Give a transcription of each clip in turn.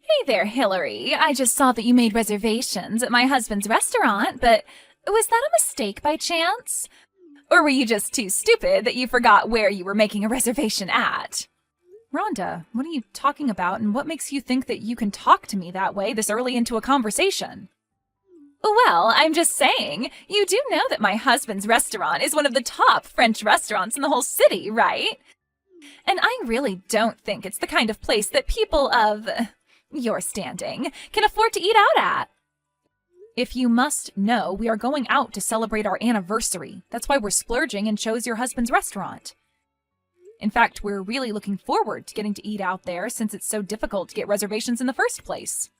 Hey there, Hillary. I just saw that you made reservations at my husband's restaurant, but was that a mistake by chance? Or were you just too stupid that you forgot where you were making a reservation at? Rhonda, what are you talking about, and what makes you think that you can talk to me that way this early into a conversation? Well, I'm just saying, you do know that my husband's restaurant is one of the top French restaurants in the whole city, right? And I really don't think it's the kind of place that people of your standing can afford to eat out at. If you must know, we are going out to celebrate our anniversary. That's why we're splurging and chose your husband's restaurant. In fact, we're really looking forward to getting to eat out there since it's so difficult to get reservations in the first place.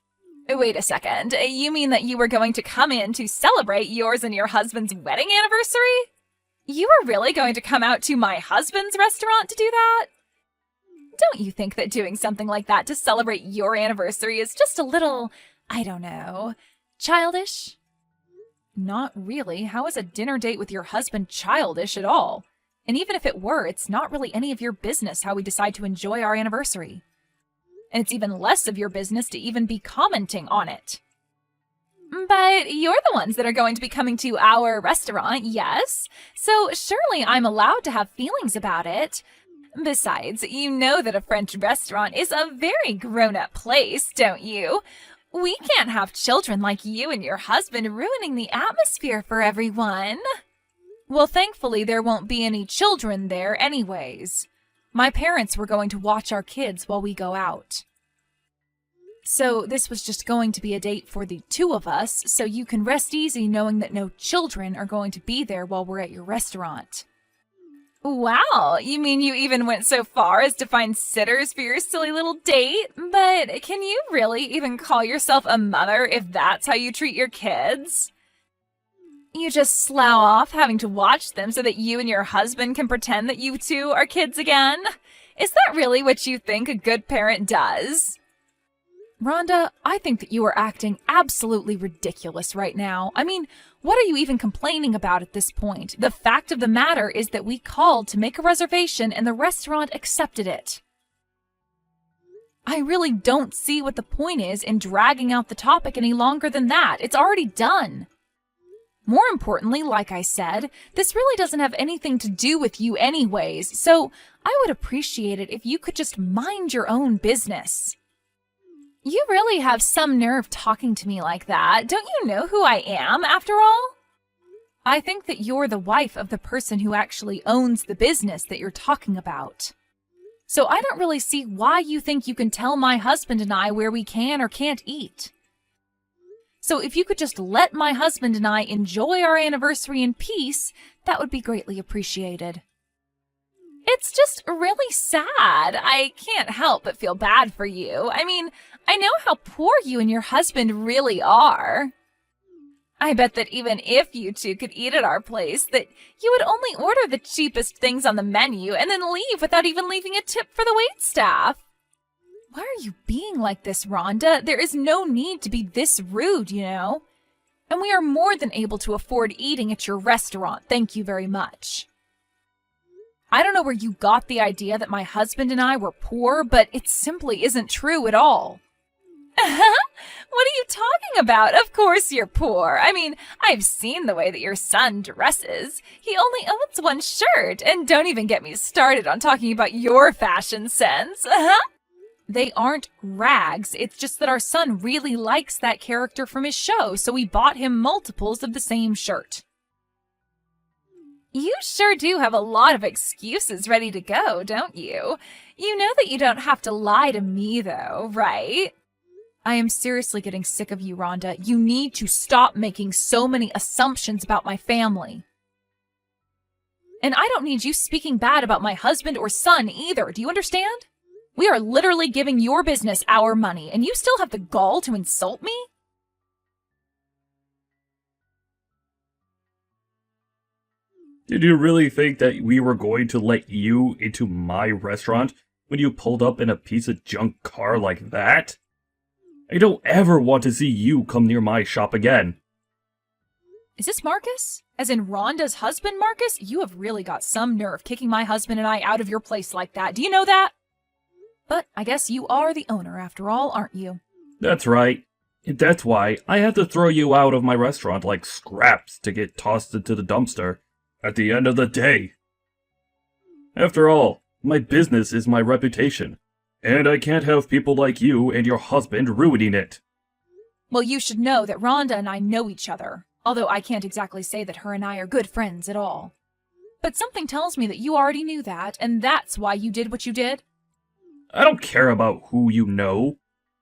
Wait a second, you mean that you were going to come in to celebrate yours and your husband's wedding anniversary? You were really going to come out to my husband's restaurant to do that? Don't you think that doing something like that to celebrate your anniversary is just a little, I don't know, childish? Not really. How is a dinner date with your husband childish at all? And even if it were, it's not really any of your business how we decide to enjoy our anniversary. And it's even less of your business to even be commenting on it. But you're the ones that are going to be coming to our restaurant, yes? So surely I'm allowed to have feelings about it. Besides, you know that a French restaurant is a very grown-up place, don't you? We can't have children like you and your husband ruining the atmosphere for everyone. Well, thankfully, there won't be any children there anyways. My parents were going to watch our kids while we go out. So this was just going to be a date for the two of us, so you can rest easy knowing that no children are going to be there while we're at your restaurant. Wow, you mean you even went so far as to find sitters for your silly little date? But can you really even call yourself a mother if that's how you treat your kids? You just slough off having to watch them so that you and your husband can pretend that you two are kids again? Is that really what you think a good parent does? Rhonda, I think that you are acting absolutely ridiculous right now. I mean, what are you even complaining about at this point? The fact of the matter is that we called to make a reservation and the restaurant accepted it. I really don't see what the point is in dragging out the topic any longer than that. It's already done. More importantly, like I said, this really doesn't have anything to do with you anyways, so I would appreciate it if you could just mind your own business. You really have some nerve talking to me like that. Don't you know who I am, after all? I think that you're the wife of the person who actually owns the business that you're talking about. So I don't really see why you think you can tell my husband and I where we can or can't eat. So if you could just let my husband and I enjoy our anniversary in peace, that would be greatly appreciated. It's just really sad. I can't help but feel bad for you. I mean, I know how poor you and your husband really are. I bet that even if you two could eat at our place, that you would only order the cheapest things on the menu and then leave without even leaving a tip for the waitstaff. Why are you being like this, Rhonda? There is no need to be this rude, you know. And we are more than able to afford eating at your restaurant, thank you very much. I don't know where you got the idea that my husband and I were poor, but it simply isn't true at all. What are you talking about? Of course you're poor. I mean, I've seen the way that your son dresses. He only owns one shirt, and don't even get me started on talking about your fashion sense. They aren't rags. It's just that our son really likes that character from his show, so we bought him multiples of the same shirt. You sure do have a lot of excuses ready to go, don't you? You know that you don't have to lie to me, though, right? I am seriously getting sick of you, Rhonda. You need to stop making so many assumptions about my family. And I don't need you speaking bad about my husband or son either. Do you understand? We are literally giving your business our money, and you still have the gall to insult me? Did you really think that we were going to let you into my restaurant when you pulled up in a piece of junk car like that? I don't ever want to see you come near my shop again. Is this Marcus? As in Rhonda's husband, Marcus? You have really got some nerve kicking my husband and I out of your place like that. Do you know that? But I guess you are the owner after all, aren't you? That's right. That's why I had to throw you out of my restaurant like scraps to get tossed into the dumpster at the end of the day. After all, my business is my reputation, and I can't have people like you and your husband ruining it. Well, you should know that Rhonda and I know each other, although I can't exactly say that her and I are good friends at all. But something tells me that you already knew that, and that's why you did what you did. I don't care about who you know.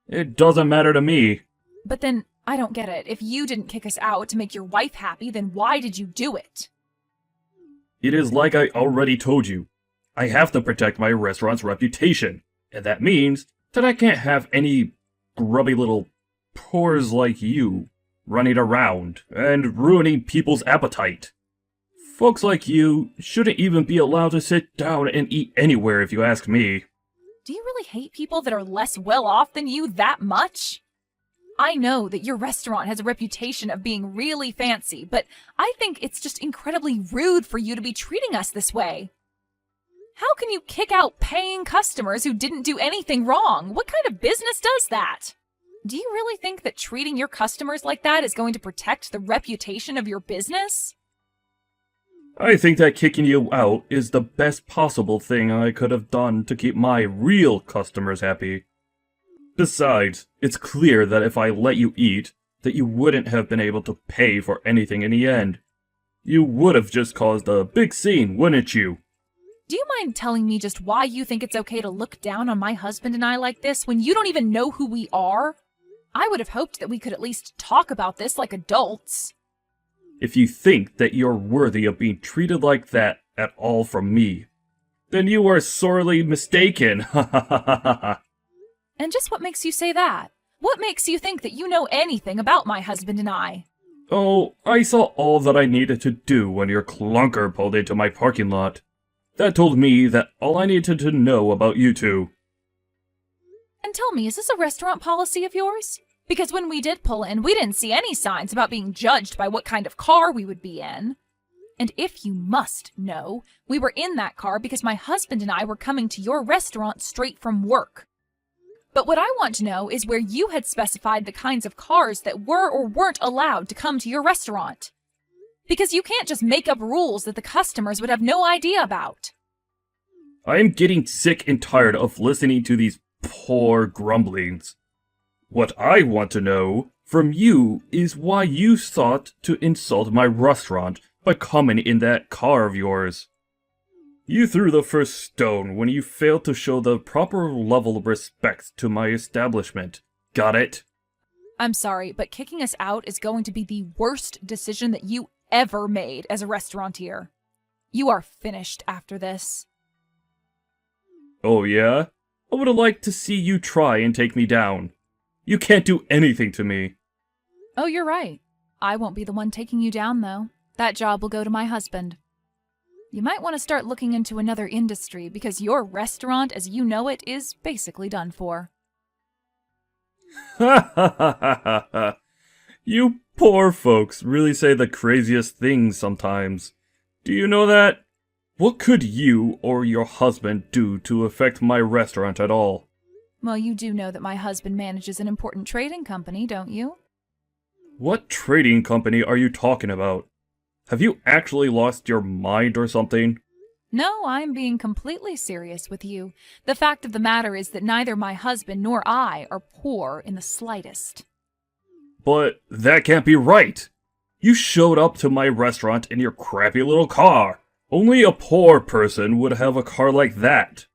It doesn't matter to me. But then, I don't get it. If you didn't kick us out to make your wife happy, then why did you do it? It is like I already told you. I have to protect my restaurant's reputation, and that means that I can't have any grubby little pores like you running around and ruining people's appetite. Folks like you shouldn't even be allowed to sit down and eat anywhere if you ask me. Do you really hate people that are less well off than you that much? I know that your restaurant has a reputation of being really fancy, but I think it's just incredibly rude for you to be treating us this way. How can you kick out paying customers who didn't do anything wrong? What kind of business does that? Do you really think that treating your customers like that is going to protect the reputation of your business? I think that kicking you out is the best possible thing I could have done to keep my real customers happy. Besides, it's clear that if I let you eat, that you wouldn't have been able to pay for anything in the end. You would have just caused a big scene, wouldn't you? Do you mind telling me just why you think it's okay to look down on my husband and I like this when you don't even know who we are? I would have hoped that we could at least talk about this like adults. If you think that you're worthy of being treated like that at all from me, then you are sorely mistaken. Ha ha ha ha ha. And just what makes you say that? What makes you think that you know anything about my husband and I? Oh, I saw all that I needed to do when your clunker pulled into my parking lot. That told me that all I needed to know about you two. And tell me, is this a restaurant policy of yours? Because when we did pull in, we didn't see any signs about being judged by what kind of car we would be in. And if you must know, we were in that car because my husband and I were coming to your restaurant straight from work. But what I want to know is where you had specified the kinds of cars that were or weren't allowed to come to your restaurant. Because you can't just make up rules that the customers would have no idea about. I am getting sick and tired of listening to these poor grumblings. What I want to know from you is why you sought to insult my restaurant by coming in that car of yours. You threw the first stone when you failed to show the proper level of respect to my establishment. Got it? I'm sorry, but kicking us out is going to be the worst decision that you ever made as a restaurateur. You are finished after this. Oh yeah? I would have liked to see you try and take me down. You can't do anything to me. Oh, you're right. I won't be the one taking you down, though. That job will go to my husband. You might want to start looking into another industry because your restaurant, as you know it, is basically done for. Ha ha ha ha ha. You poor folks really say the craziest things sometimes. Do you know that? What could you or your husband do to affect my restaurant at all? Well, you do know that my husband manages an important trading company, don't you? What trading company are you talking about? Have you actually lost your mind or something? No, I'm being completely serious with you. The fact of the matter is that neither my husband nor I are poor in the slightest. But that can't be right. You showed up to my restaurant in your crappy little car. Only a poor person would have a car like that.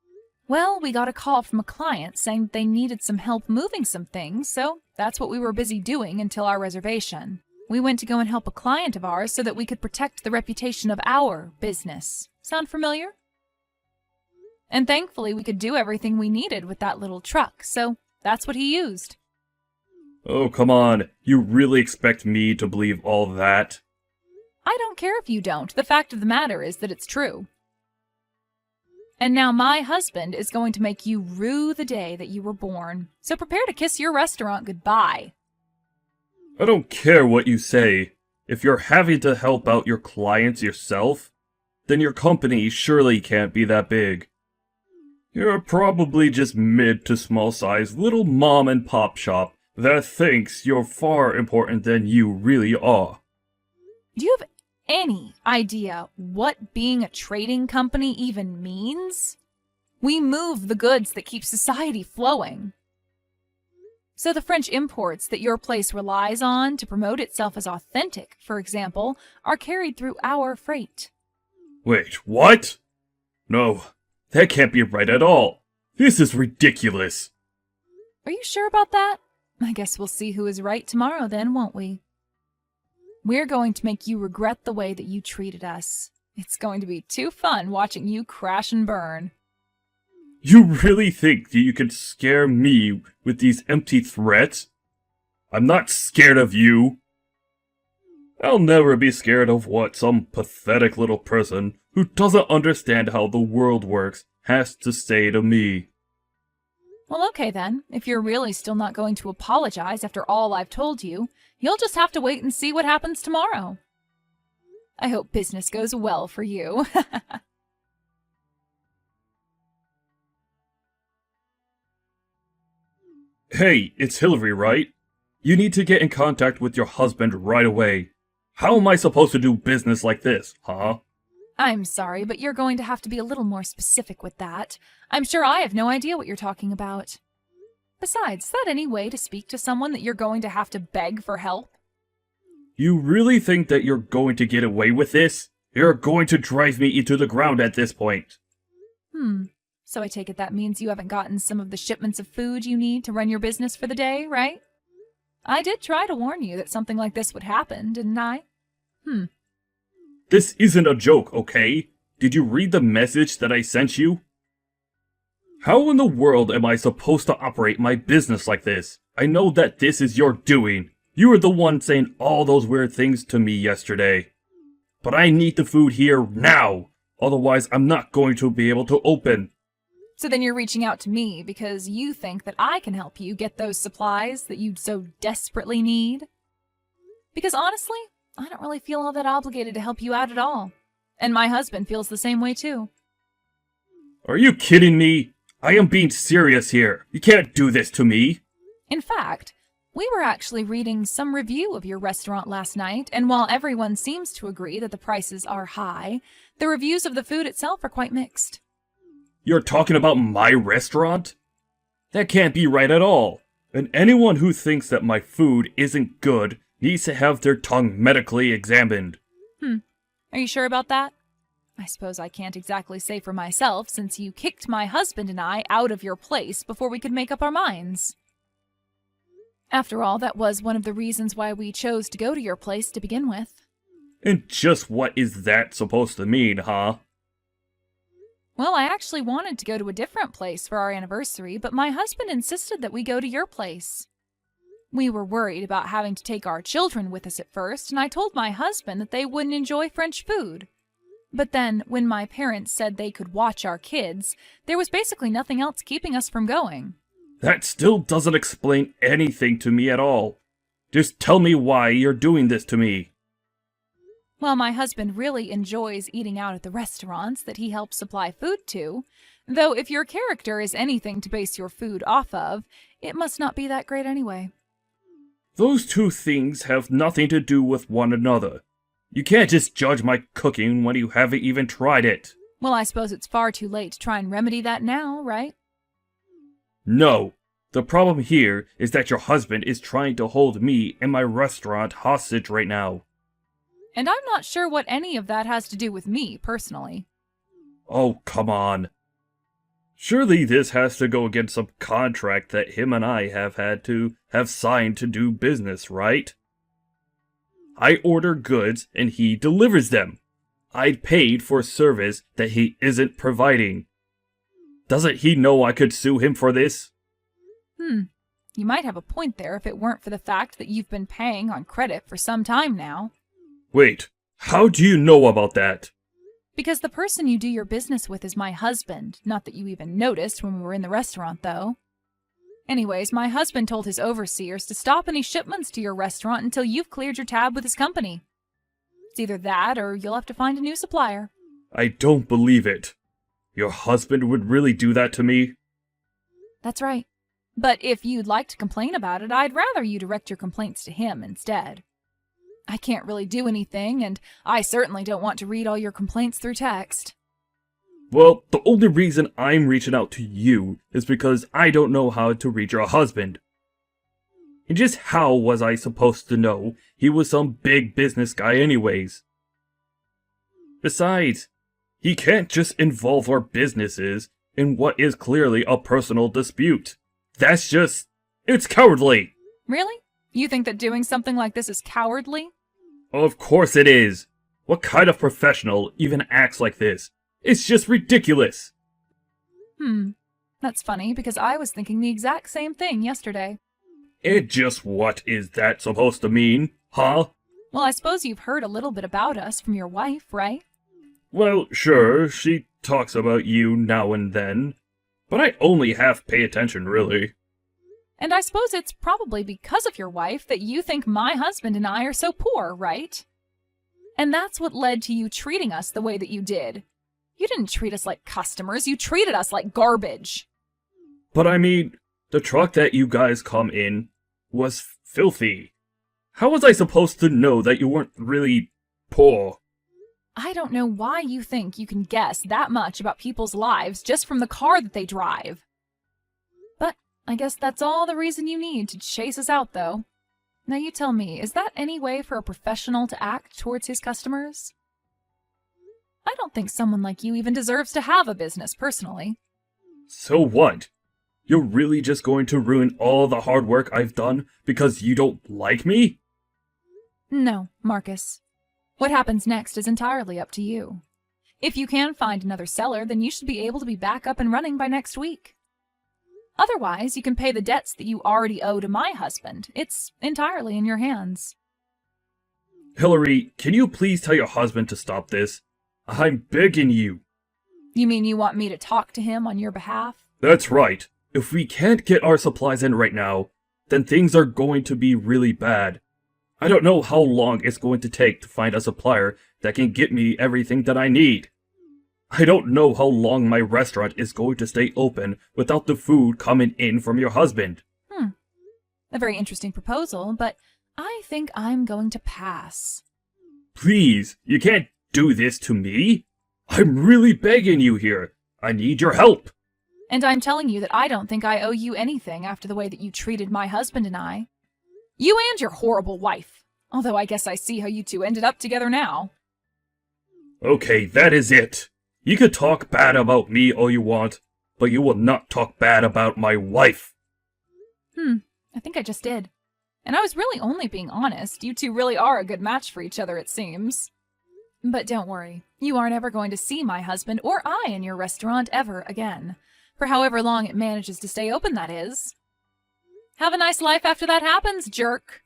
Well, we got a call from a client saying that they needed some help moving some things, so that's what we were busy doing until our reservation. We went to go and help a client of ours so that we could protect the reputation of our business. Sound familiar? And thankfully, we could do everything we needed with that little truck, so that's what he used. Oh, come on. You really expect me to believe all that? I don't care if you don't. The fact of the matter is that it's true. And now my husband is going to make you rue the day that you were born. So prepare to kiss your restaurant goodbye. I don't care what you say. If you're having to help out your clients yourself, then your company surely can't be that big. You're probably just mid to small size little mom and pop shop that thinks you're far important than you really are. Do you have any idea what being a trading company even means? We move the goods that keep society flowing. So the French imports that your place relies on to promote itself as authentic, for example, are carried through our freight. Wait, what? No, that can't be right at all. This is ridiculous. Are you sure about that? I guess we'll see who is right tomorrow then, won't we? We're going to make you regret the way that you treated us. It's going to be too fun watching you crash and burn. You really think that you can scare me with these empty threats? I'm not scared of you. I'll never be scared of what some pathetic little person who doesn't understand how the world works has to say to me. Well, okay then. If you're really still not going to apologize after all I've told you, you'll just have to wait and see what happens tomorrow. I hope business goes well for you. Hey, it's Hillary, right? You need to get in contact with your husband right away. How am I supposed to do business like this, huh? I'm sorry, but you're going to have to be a little more specific with that. I'm sure I have no idea what you're talking about. Besides, is that any way to speak to someone that you're going to have to beg for help? You really think that you're going to get away with this? You're going to drive me into the ground at this point. So I take it that means you haven't gotten some of the shipments of food you need to run your business for the day, right? I did try to warn you that something like this would happen, didn't I? This isn't a joke, okay? Did you read the message that I sent you? How in the world am I supposed to operate my business like this? I know that this is your doing. You were the one saying all those weird things to me yesterday. But I need the food here now. Otherwise, I'm not going to be able to open. So then you're reaching out to me because you think that I can help you get those supplies that you so desperately need? Because honestly, I don't really feel all that obligated to help you out at all. And my husband feels the same way too. Are you kidding me? I am being serious here. You can't do this to me. In fact, we were actually reading some review of your restaurant last night, and while everyone seems to agree that the prices are high, the reviews of the food itself are quite mixed. You're talking about my restaurant? That can't be right at all. And anyone who thinks that my food isn't good needs to have their tongue medically examined. Are you sure about that? I suppose I can't exactly say for myself, since you kicked my husband and I out of your place before we could make up our minds. After all, that was one of the reasons why we chose to go to your place to begin with. And just what is that supposed to mean, huh? Well, I actually wanted to go to a different place for our anniversary, but my husband insisted that we go to your place. We were worried about having to take our children with us at first, and I told my husband that they wouldn't enjoy French food. But then, when my parents said they could watch our kids, there was basically nothing else keeping us from going. That still doesn't explain anything to me at all. Just tell me why you're doing this to me. Well, my husband really enjoys eating out at the restaurants that he helps supply food to, though if your character is anything to base your food off of, it must not be that great anyway. Those two things have nothing to do with one another. You can't just judge my cooking when you haven't even tried it. Well, I suppose it's far too late to try and remedy that now, right? No. The problem here is that your husband is trying to hold me and my restaurant hostage right now. And I'm not sure what any of that has to do with me, personally. Oh, come on. Surely this has to go against some contract that him and I have had to have signed to do business, right? I order goods and he delivers them. I'd paid for service that he isn't providing. Doesn't he know I could sue him for this? You might have a point there if it weren't for the fact that you've been paying on credit for some time now. Wait, how do you know about that? Because the person you do your business with is my husband. Not that you even noticed when we were in the restaurant, though. Anyways, my husband told his overseers to stop any shipments to your restaurant until you've cleared your tab with his company. It's either that or you'll have to find a new supplier. I don't believe it. Your husband would really do that to me? That's right. But if you'd like to complain about it, I'd rather you direct your complaints to him instead. I can't really do anything, and I certainly don't want to read all your complaints through text. Well, the only reason I'm reaching out to you is because I don't know how to reach your husband. And just how was I supposed to know he was some big business guy anyways? Besides, he can't just involve our businesses in what is clearly a personal dispute. It's cowardly! Really? You think that doing something like this is cowardly? Of course it is! What kind of professional even acts like this? It's just ridiculous! That's funny, because I was thinking the exact same thing yesterday. What is that supposed to mean, huh? Well, I suppose you've heard a little bit about us from your wife, right? Well, sure, she talks about you now and then, but I only half pay attention, really. And I suppose it's probably because of your wife that you think my husband and I are so poor, right? And that's what led to you treating us the way that you did. You didn't treat us like customers, you treated us like garbage. But I mean, the truck that you guys come in was filthy. How was I supposed to know that you weren't really poor? I don't know why you think you can guess that much about people's lives just from the car that they drive. But I guess that's all the reason you need to chase us out, though. Now you tell me, is that any way for a professional to act towards his customers? I don't think someone like you even deserves to have a business, personally. So what? You're really just going to ruin all the hard work I've done because you don't like me? No, Marcus. What happens next is entirely up to you. If you can find another seller, then you should be able to be back up and running by next week. Otherwise, you can pay the debts that you already owe to my husband. It's entirely in your hands. Hillary, can you please tell your husband to stop this? I'm begging you. You mean you want me to talk to him on your behalf? That's right. If we can't get our supplies in right now, then things are going to be really bad. I don't know how long it's going to take to find a supplier that can get me everything that I need. I don't know how long my restaurant is going to stay open without the food coming in from your husband. A very interesting proposal, but I think I'm going to pass. Please, you can't do this to me. I'm really begging you here. I need your help. And I'm telling you that I don't think I owe you anything after the way that you treated my husband and I. You and your horrible wife. Although I guess I see how you two ended up together now. Okay, that is it. You can talk bad about me all you want, but you will not talk bad about my wife. I think I just did. And I was really only being honest. You two really are a good match for each other, it seems. But don't worry. You aren't ever going to see my husband or I in your restaurant ever again. For however long it manages to stay open, that is. Have a nice life after that happens, jerk.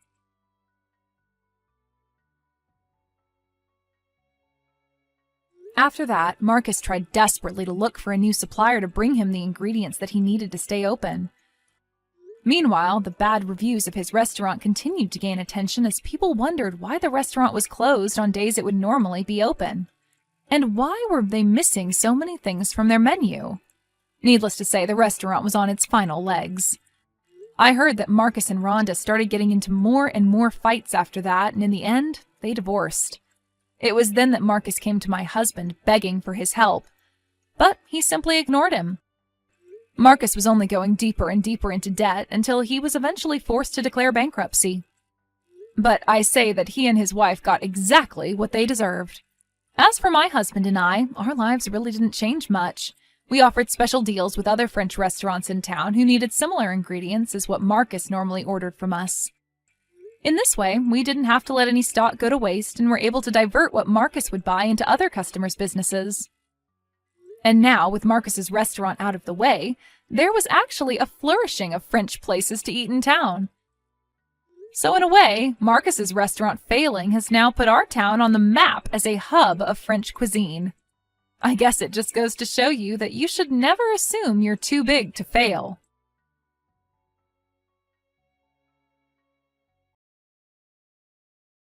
After that, Marcus tried desperately to look for a new supplier to bring him the ingredients that he needed to stay open. Meanwhile, the bad reviews of his restaurant continued to gain attention as people wondered why the restaurant was closed on days it would normally be open. And why were they missing so many things from their menu? Needless to say, the restaurant was on its final legs. I heard that Marcus and Rhonda started getting into more and more fights after that, and in the end, they divorced. It was then that Marcus came to my husband begging for his help, but he simply ignored him. Marcus was only going deeper and deeper into debt until he was eventually forced to declare bankruptcy. But I say that he and his wife got exactly what they deserved. As for my husband and I, our lives really didn't change much. We offered special deals with other French restaurants in town who needed similar ingredients as what Marcus normally ordered from us. In this way, we didn't have to let any stock go to waste and were able to divert what Marcus would buy into other customers' businesses. And now, with Marcus's restaurant out of the way, there was actually a flourishing of French places to eat in town. So in a way, Marcus's restaurant failing has now put our town on the map as a hub of French cuisine. I guess it just goes to show you that you should never assume you're too big to fail.